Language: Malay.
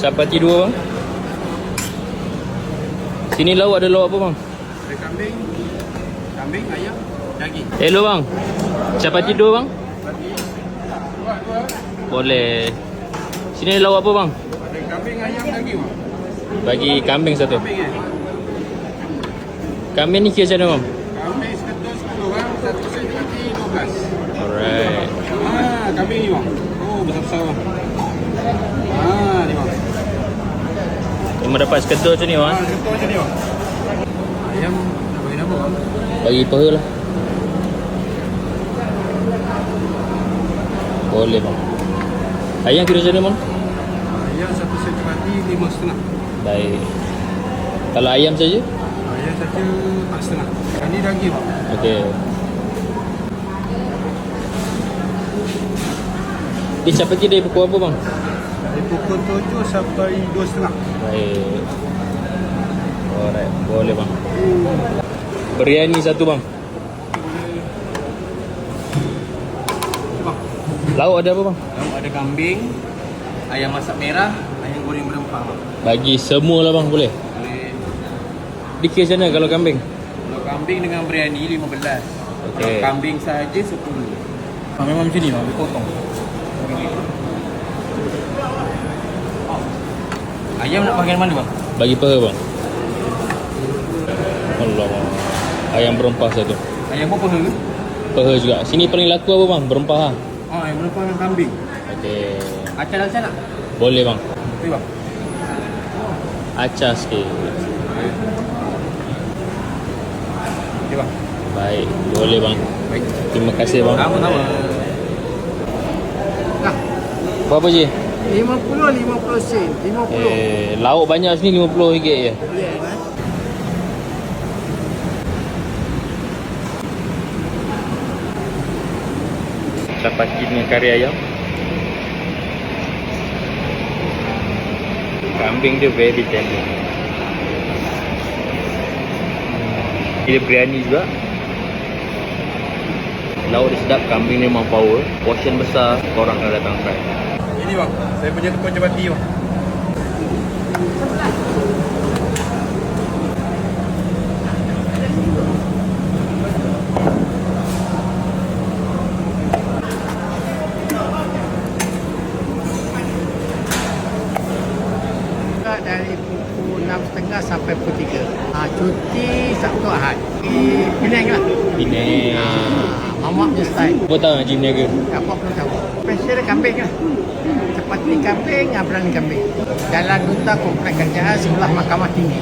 Capati 2 bang. Sini lauk ada lauk apa bang? Ada kambing, ayam, daging. Hello bang. Capati 2 bang. Bagi Boleh. Sini lauk apa bang? ada kambing, ayam, daging. Bagi kambing satu. Kambing Kambing ni kira macam mana bang? Kambing seketul 10 bang, satu set mati 12. Alright. Kambing ni bang. Oh, besar-besar bang. Ni bang. Cuma dapat seketul macam ni bang. Seketul macam ni bang. Ayam nak bagi apa bang? Bagi peha lah. Boleh bang. Ayam kira macam mana bang? Ayam satu set mati 5,5. Baik. Kalau ayam saja? Ayam satu 4,5. Ini daging bang. Okey. Di capati dari pukul apa bang? Dari pukul 7 sampai 2,5. Baik. Alright, boleh bang. Biryani satu bang. Bang, Lauk ada apa bang? ada kambing, ayam masak merah, ayam goreng berempah bang. Bagi semua lah bang, boleh? Boleh. Dikir macam mana kalau kambing? Kalau kambing dengan biryani 15. Okey. Kalau kambing saja 10. Memang macam ni bang, dipotong. Ayam nak bahagian mana bang? Bagi peha bang. Allah bang. Ayam berempah satu. Ayam apa peha? Peha juga. Sini paling laku apa bang? Berempah lah. Ayam berempah dengan kambing. Okey. Acar nak? Boleh bang. Okey bang. Acar sikit. Okey bang. Baik. Boleh bang. Baik. Terima kasih bang. Sama-sama. Nah, Berapa je? 50 sen. 50. Lauk banyak sini RM50 je. Capati dengan kari ayam. Kambing dia very tender. Dia biryani juga. Lauk dia sedap, kambing dia memang power. Portion besar, korang kena datang try. Ini bang, saya punya tukar capati bang. Dari pukul 6.30 sampai pukul 3. Cuti Sabtu Ahad. Di Penang lah. Penang. Mamak punya style. Berapa tahun Haji berniaga? 40 tahun. Special kambing lah. Seperti kambing, berani kambing. Jalan Duta Komplek Kerajaan sebelah Mahkamah Tinggi.